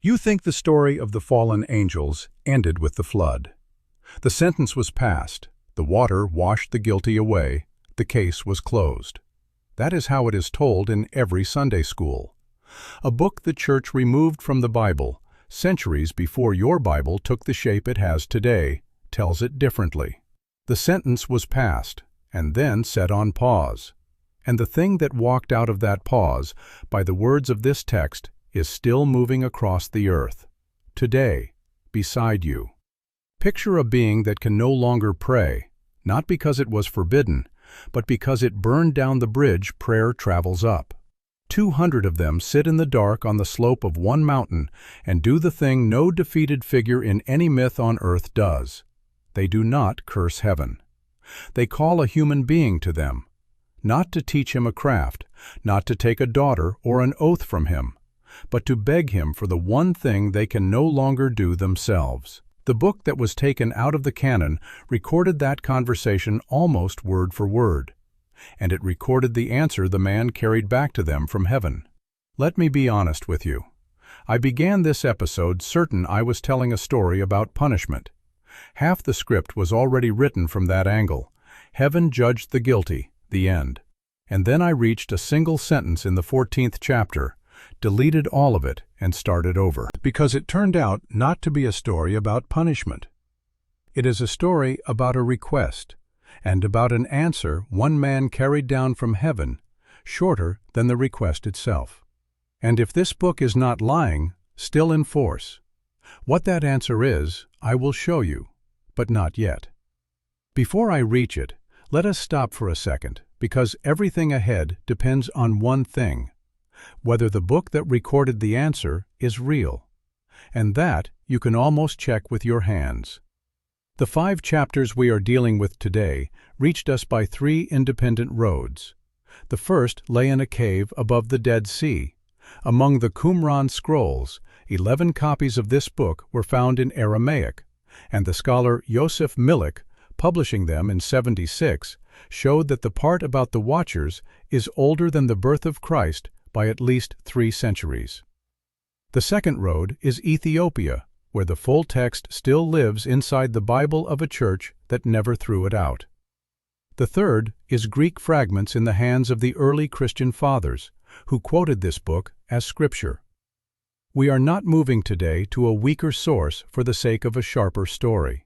You think the story of the fallen angels ended with the flood. The sentence was passed, the water washed the guilty away, the case was closed. That is how it is told in every Sunday school. A book the church removed from the Bible, centuries before your Bible took the shape it has today, tells it differently. The sentence was passed, and then set on pause. And the thing that walked out of that pause, by the words of this text, is still moving across the earth, today, beside you. Picture a being that can no longer pray, not because it was forbidden, but because it burned down the bridge prayer travels up. 200 of them sit in the dark on the slope of one mountain and do the thing no defeated figure in any myth on earth does. They do not curse heaven. They call a human being to them, not to teach him a craft, not to take a daughter or an oath from him, but to beg him for the one thing they can no longer do themselves. The book that was taken out of the canon recorded that conversation almost word for word, and it recorded the answer the man carried back to them from heaven. Let me be honest with you. I began this episode certain I was telling a story about punishment. Half the script was already written from that angle. Heaven judged the guilty, the end. And then I reached a single sentence in the 14th chapter, deleted all of it, and started over. Because it turned out not to be a story about punishment. It is a story about a request, and about an answer one man carried down from heaven, shorter than the request itself. And if this book is not lying, still in force. What that answer is, I will show you, but not yet. Before I reach it, let us stop for a second, because everything ahead depends on one thing: whether the book that recorded the answer is real. And that you can almost check with your hands. The 5 chapters we are dealing with today reached us by 3 independent roads. The first lay in a cave above the Dead Sea. Among the Qumran scrolls, 11 copies of this book were found in Aramaic, and the scholar Yosef Milik, publishing them in 76, showed that the part about the Watchers is older than the birth of Christ by at least 3 centuries. The second road is Ethiopia, where the full text still lives inside the Bible of a church that never threw it out. The third is Greek fragments in the hands of the early Christian fathers, who quoted this book as scripture. We are not moving today to a weaker source for the sake of a sharper story.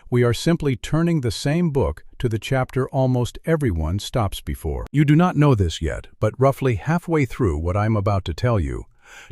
We are simply turning the same book to the chapter almost everyone stops before. You do not know this yet, but roughly halfway through what I'm about to tell you,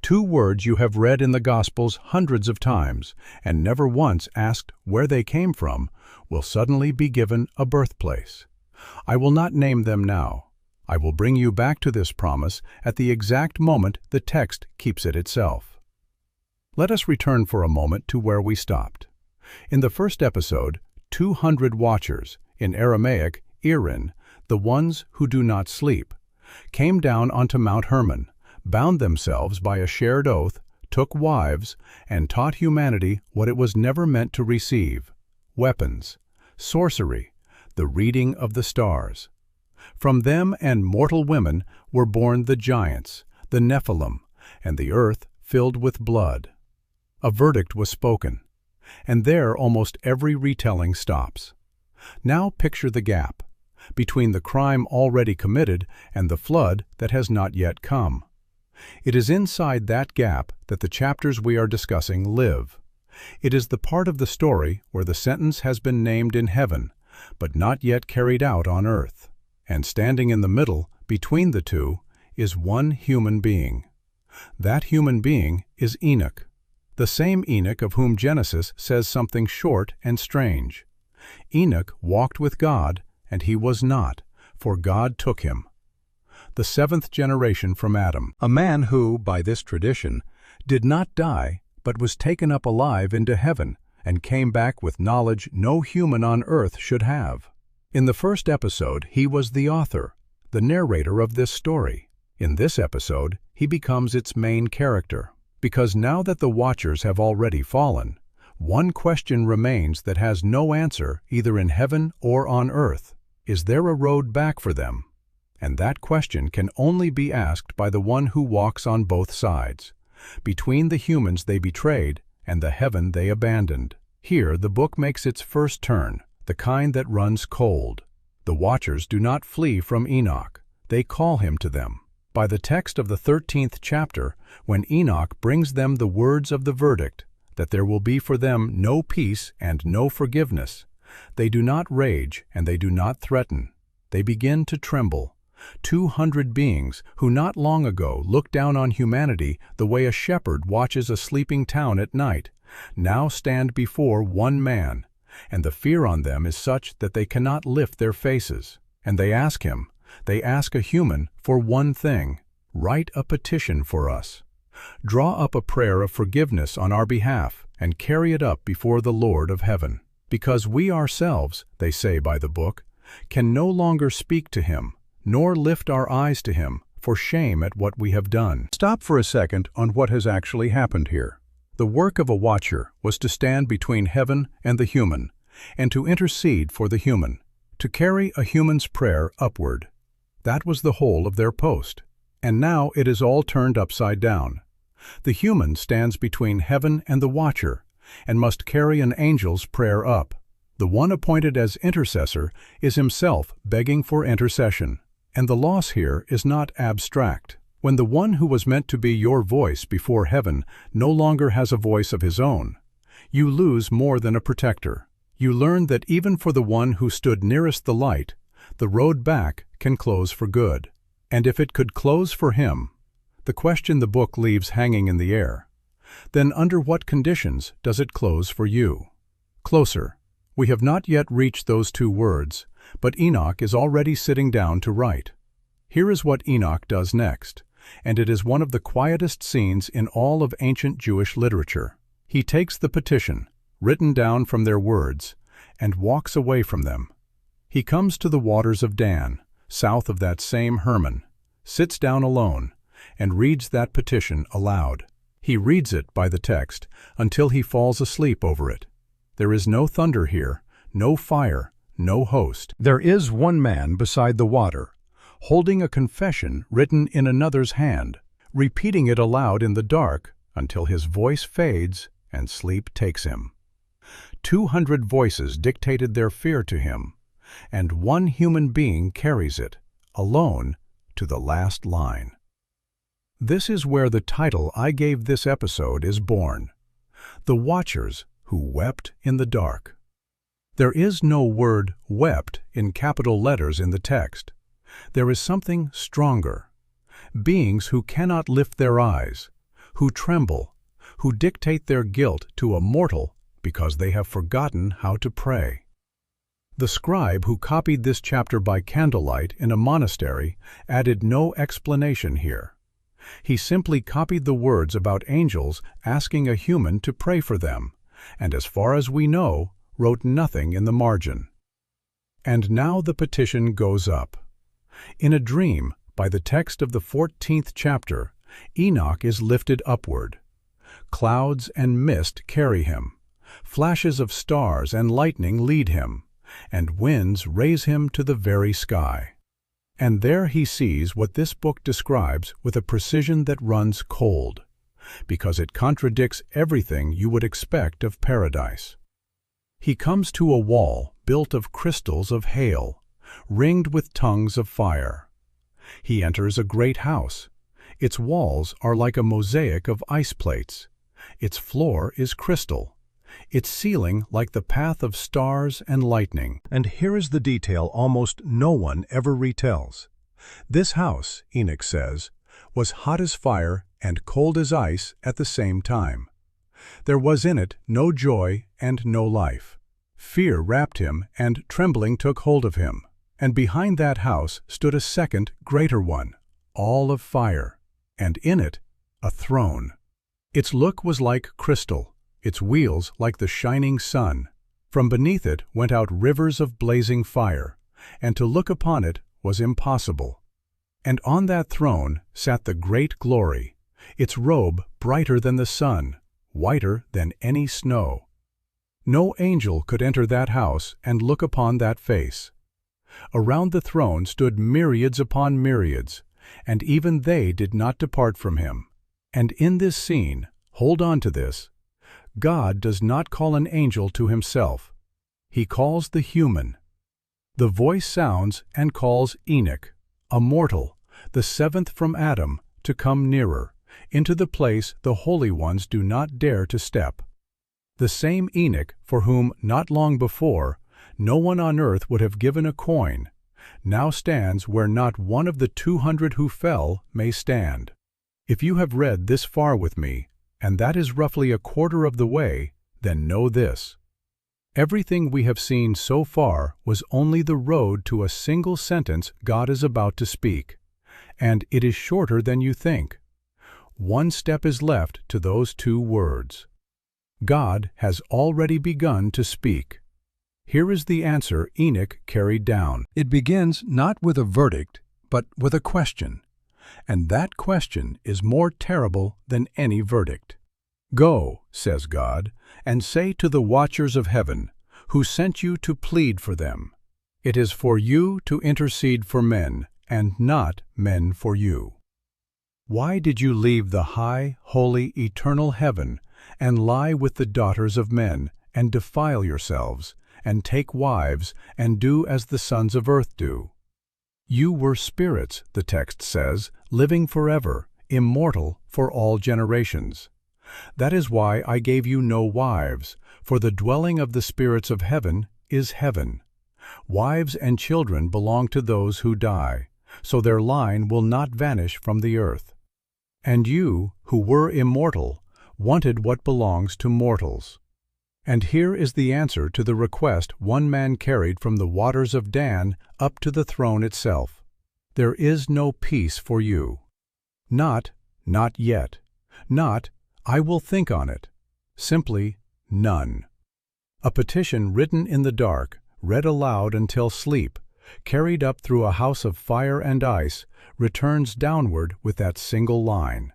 2 words you have read in the Gospels hundreds of times and never once asked where they came from will suddenly be given a birthplace. I will not name them now. I will bring you back to this promise at the exact moment the text keeps it itself. Let us return for a moment to where we stopped. In the first episode, 200 watchers, in Aramaic, Irin, the ones who do not sleep, came down onto Mount Hermon, bound themselves by a shared oath, took wives, and taught humanity what it was never meant to receive: weapons, sorcery, the reading of the stars. From them and mortal women were born the giants, the Nephilim, and the earth filled with blood. A verdict was spoken, and there almost every retelling stops. Now picture the gap between the crime already committed and the flood that has not yet come. It is inside that gap that the chapters we are discussing live. It is the part of the story where the sentence has been named in heaven, but not yet carried out on earth. And standing in the middle, between the two, is one human being. That human being is Enoch, the same Enoch of whom Genesis says something short and strange. Enoch walked with God, and he was not, for God took him. The 7th generation from Adam, a man who, by this tradition, did not die, but was taken up alive into heaven, and came back with knowledge no human on earth should have. In the first episode, he was the author, the narrator of this story. In this episode, he becomes its main character, because now that the Watchers have already fallen, one question remains that has no answer either in heaven or on earth. Is there a road back for them? And that question can only be asked by the one who walks on both sides, between the humans they betrayed and the heaven they abandoned. Here the book makes its first turn, the kind that runs cold. The watchers do not flee from Enoch, they call him to them. By the text of the 13th chapter, when Enoch brings them the words of the verdict, that there will be for them no peace and no forgiveness, they do not rage and they do not threaten. They begin to tremble. 200 beings who not long ago looked down on humanity the way a shepherd watches a sleeping town at night, now stand before one man, and the fear on them is such that they cannot lift their faces. And they ask him, they ask a human for one thing: write a petition for us. Draw up a prayer of forgiveness on our behalf and carry it up before the Lord of heaven. Because we ourselves, they say by the book, can no longer speak to him, nor lift our eyes to him, for shame at what we have done. Stop for a second on what has actually happened here. The work of a watcher was to stand between heaven and the human, and to intercede for the human, to carry a human's prayer upward. That was the whole of their post. And now it is all turned upside down. The human stands between heaven and the watcher, and must carry an angel's prayer up. The one appointed as intercessor is himself begging for intercession. And the loss here is not abstract. When the one who was meant to be your voice before heaven no longer has a voice of his own, you lose more than a protector. You learn that even for the one who stood nearest the light, the road back can close for good. And if it could close for him, the question the book leaves hanging in the air, then under what conditions does it close for you? Closer. We have not yet reached those two words, but Enoch is already sitting down to write. Here is what Enoch does next, and it is one of the quietest scenes in all of ancient Jewish literature. He takes the petition, written down from their words, and walks away from them. He comes to the waters of Dan, south of that same Hermon, sits down alone, and reads that petition aloud. He reads it by the text until he falls asleep over it. There is no thunder here, no fire, no host. There is one man beside the water, holding a confession written in another's hand, repeating it aloud in the dark until his voice fades and sleep takes him. 200 voices dictated their fear to him, and one human being carries it, alone, to the last line. This is where the title I gave this episode is born: The Watchers Who Wept in the Dark. There is no word "wept" in capital letters in the text. There is something stronger. Beings who cannot lift their eyes, who tremble, who dictate their guilt to a mortal because they have forgotten how to pray. The scribe who copied this chapter by candlelight in a monastery added no explanation here. He simply copied the words about angels asking a human to pray for them, and as far as we know, wrote nothing in the margin. And now the petition goes up. In a dream, by the text of the 14th chapter, Enoch is lifted upward. Clouds and mist carry him. Flashes of stars and lightning lead him, and winds raise him to the very sky. And there he sees what this book describes with a precision that runs cold, because it contradicts everything you would expect of paradise. He comes to a wall built of crystals of hail, ringed with tongues of fire. He enters a great house. Its walls are like a mosaic of ice plates. Its floor is crystal. Its ceiling like the path of stars and lightning. And here is the detail almost no one ever retells. This house, Enoch says, was hot as fire and cold as ice at the same time. There was in it no joy and no life. Fear wrapped him, and trembling took hold of him. And behind that house stood a second, greater one, all of fire, and in it a throne. Its look was like crystal, its wheels like the shining sun. From beneath it went out rivers of blazing fire, and to look upon it was impossible. And on that throne sat the great glory, its robe brighter than the sun, whiter than any snow. No angel could enter that house and look upon that face. Around the throne stood myriads upon myriads, and even they did not depart from him. And in this scene, hold on to this, God does not call an angel to himself. He calls the human. The voice sounds and calls Enoch, a mortal, the seventh from Adam, to come nearer, into the place the holy ones do not dare to step. The same Enoch for whom, not long before, no one on earth would have given a coin, now stands where not one of the 200 who fell may stand. If you have read this far with me, and that is roughly a quarter of the way, then know this. Everything we have seen so far was only the road to a single sentence God is about to speak, and it is shorter than you think. One step is left to those 2 words. God has already begun to speak. Here is the answer Enoch carried down. It begins not with a verdict, but with a question. And that question is more terrible than any verdict. Go, says God, and say to the watchers of heaven, who sent you to plead for them, it is for you to intercede for men, and not men for you. Why did you leave the high, holy, eternal heaven, and lie with the daughters of men, and defile yourselves, and take wives, and do as the sons of earth do? You were spirits, the text says, living forever, immortal for all generations. That is why I gave you no wives, for the dwelling of the spirits of heaven is heaven. Wives and children belong to those who die, so their line will not vanish from the earth. And you, who were immortal, wanted what belongs to mortals. And here is the answer to the request one man carried from the waters of Dan up to the throne itself. There is no peace for you. Not yet. Not, I will think on it. Simply, none. A petition written in the dark, read aloud until sleep, carried up through a house of fire and ice, returns downward with that single line.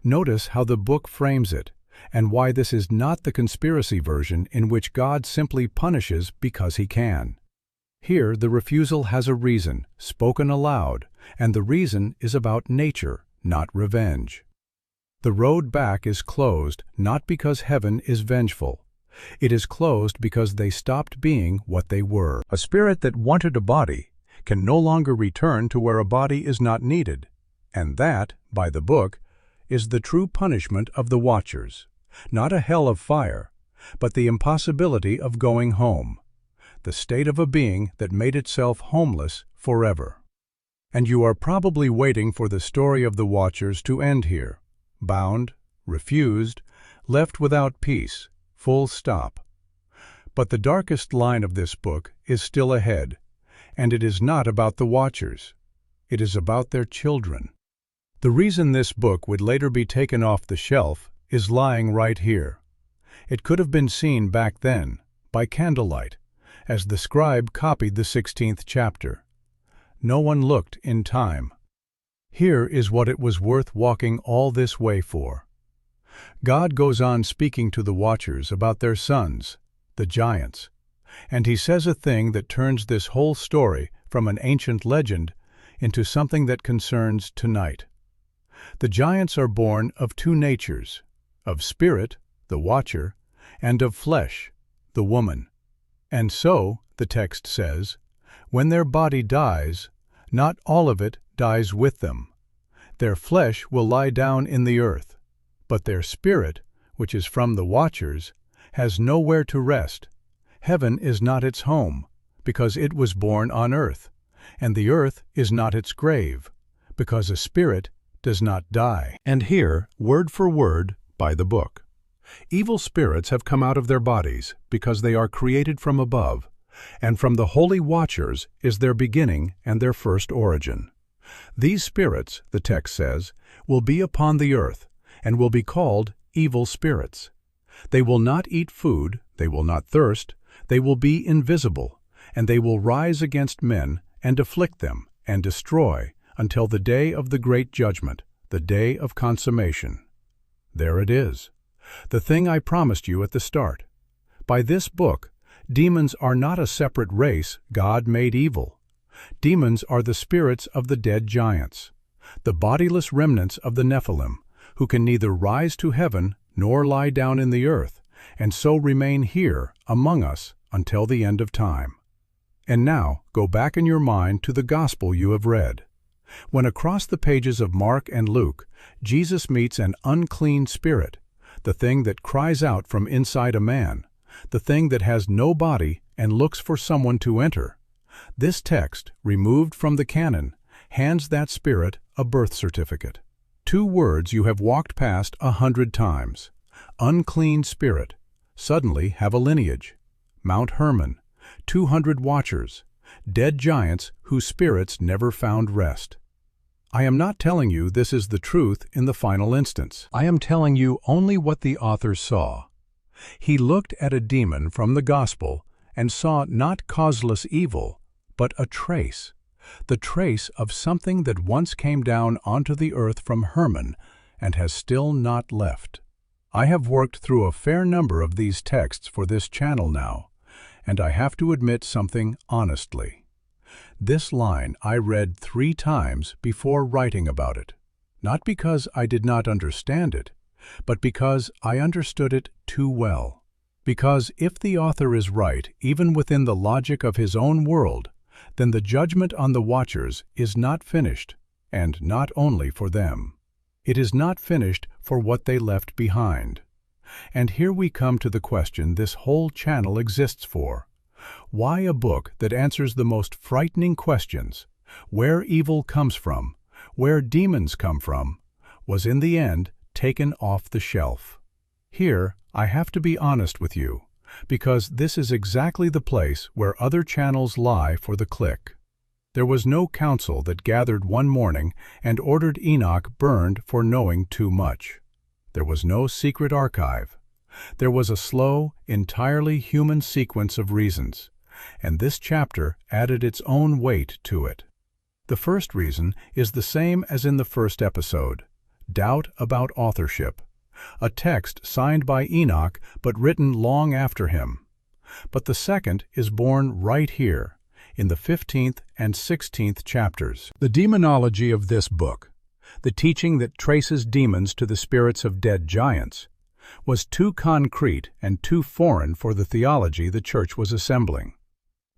Notice how the book frames it, and why this is not the conspiracy version in which God simply punishes because he can. Here the refusal has a reason, spoken aloud, and the reason is about nature, not revenge. The road back is closed not because heaven is vengeful. It is closed because they stopped being what they were. A spirit that wanted a body can no longer return to where a body is not needed, and that, by the book, is the true punishment of the watchers. Not a hell of fire, but the impossibility of going home, the state of a being that made itself homeless forever. And you are probably waiting for the story of the watchers to end here, bound, refused, left without peace, full stop. But the darkest line of this book is still ahead, and it is not about the watchers. It is about their children. The reason this book would later be taken off the shelf is lying right here. It could have been seen back then, by candlelight, as the scribe copied the 16th chapter. No one looked in time. Here is what it was worth walking all this way for. God goes on speaking to the watchers about their sons, the giants, and he says a thing that turns this whole story from an ancient legend into something that concerns tonight. The giants are born of 2 natures, of spirit, the watcher, and of flesh, the woman. And so, the text says, when their body dies, not all of it dies with them. Their flesh will lie down in the earth, but their spirit, which is from the watchers, has nowhere to rest. Heaven is not its home, because it was born on earth, and the earth is not its grave, because a spirit does not die. And here, word for word, by the book. Evil spirits have come out of their bodies because they are created from above, and from the holy watchers is their beginning and their first origin. These spirits, the text says, will be upon the earth, and will be called evil spirits. They will not eat food, they will not thirst, they will be invisible, and they will rise against men and afflict them and destroy until the day of the great judgment, the day of consummation. There it is, the thing I promised you at the start. By this book, demons are not a separate race God made evil. Demons are the spirits of the dead giants, the bodiless remnants of the Nephilim, who can neither rise to heaven nor lie down in the earth, and so remain here among us until the end of time. And now go back in your mind to the gospel you have read. When across the pages of Mark and Luke, Jesus meets an unclean spirit, the thing that cries out from inside a man, the thing that has no body and looks for someone to enter, this text, removed from the canon, hands that spirit a birth certificate. 2 words you have walked past 100 times. Unclean spirit, suddenly have a lineage. Mount Hermon, 200 watchers, dead giants whose spirits never found rest. I am not telling you this is the truth in the final instance. I am telling you only what the author saw. He looked at a demon from the gospel and saw not causeless evil, but a trace, the trace of something that once came down onto the earth from Hermon and has still not left. I have worked through a fair number of these texts for this channel now, and I have to admit something honestly. This line I read 3 times before writing about it, not because I did not understand it, but because I understood it too well. Because if the author is right, even within the logic of his own world, then the judgment on the watchers is not finished, and not only for them. It is not finished for what they left behind. And here we come to the question this whole channel exists for. Why a book that answers the most frightening questions, where evil comes from, where demons come from, was in the end taken off the shelf? Here, I have to be honest with you, because this is exactly the place where other channels lie for the click. There was no council that gathered one morning and ordered Enoch burned for knowing too much. There was no secret archive. There was a slow, entirely human sequence of reasons, and this chapter added its own weight to it. The first reason is the same as in the first episode: doubt about authorship. A text signed by Enoch but written long after him. But the second is born right here, in the 15th and 16th chapters. The demonology of this book, the teaching that traces demons to the spirits of dead giants, was too concrete and too foreign for the theology the church was assembling.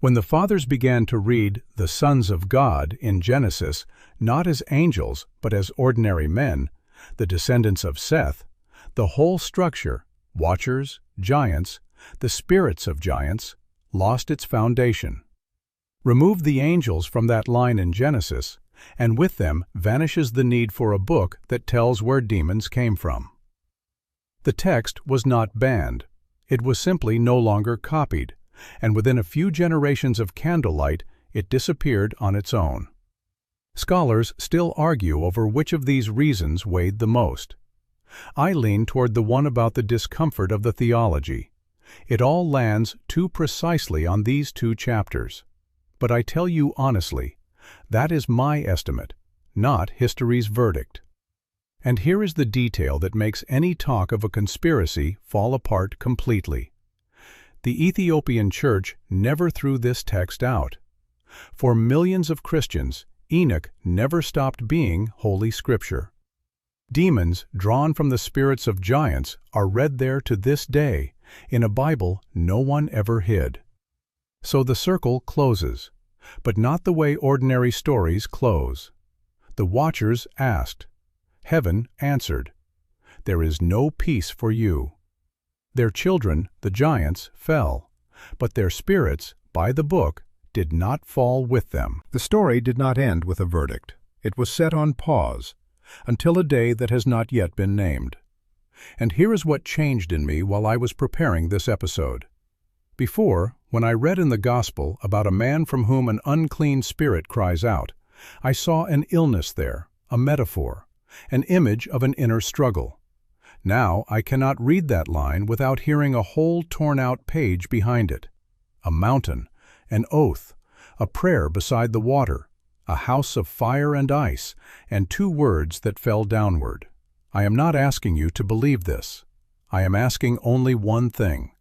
When the fathers began to read the sons of God in Genesis, not as angels but as ordinary men, the descendants of Seth, the whole structure, watchers, giants, the spirits of giants, lost its foundation. Remove the angels from that line in Genesis, and with them vanishes the need for a book that tells where demons came from. The text was not banned. It was simply no longer copied, and within a few generations of candlelight, it disappeared on its own. Scholars still argue over which of these reasons weighed the most. I lean toward the one about the discomfort of the theology. It all lands too precisely on these 2 chapters. But I tell you honestly, that is my estimate, not history's verdict. And here is the detail that makes any talk of a conspiracy fall apart completely. The Ethiopian church never threw this text out. For millions of Christians, Enoch never stopped being Holy Scripture. Demons drawn from the spirits of giants are read there to this day, in a Bible no one ever hid. So the circle closes, but not the way ordinary stories close. The watchers asked. Heaven answered. There is no peace for you. Their children, the giants, fell, but their spirits, by the book, did not fall with them. The story did not end with a verdict. It was set on pause, until a day that has not yet been named. And here is what changed in me while I was preparing this episode. Before, when I read in the Gospel about a man from whom an unclean spirit cries out, I saw an illness there, a metaphor, an image of an inner struggle. Now I cannot read that line without hearing a whole torn-out page behind it. A mountain, an oath, a prayer beside the water, a house of fire and ice, and 2 words that fell downward. I am not asking you to believe this. I am asking only one thing,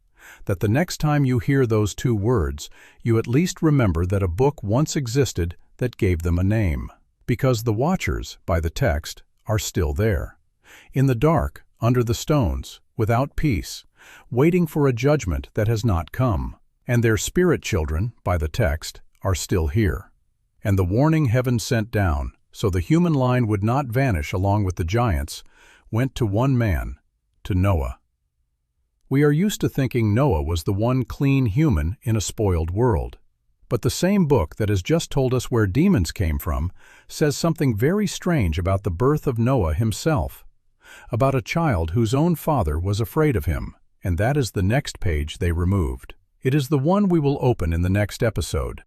that the next time you hear those 2 words, you at least remember that a book once existed that gave them a name. Because the watchers, by the text, are still there. in the dark, under the stones, without peace, waiting for a judgment that has not come. And their spirit children, by the text, are still here. And the warning heaven sent down, so the human line would not vanish along with the giants, went to one man, to Noah. We are used to thinking Noah was the one clean human in a spoiled world. But the same book that has just told us where demons came from says something very strange about the birth of Noah himself, about a child whose own father was afraid of him, and that is the next page they removed. It is the one we will open in the next episode.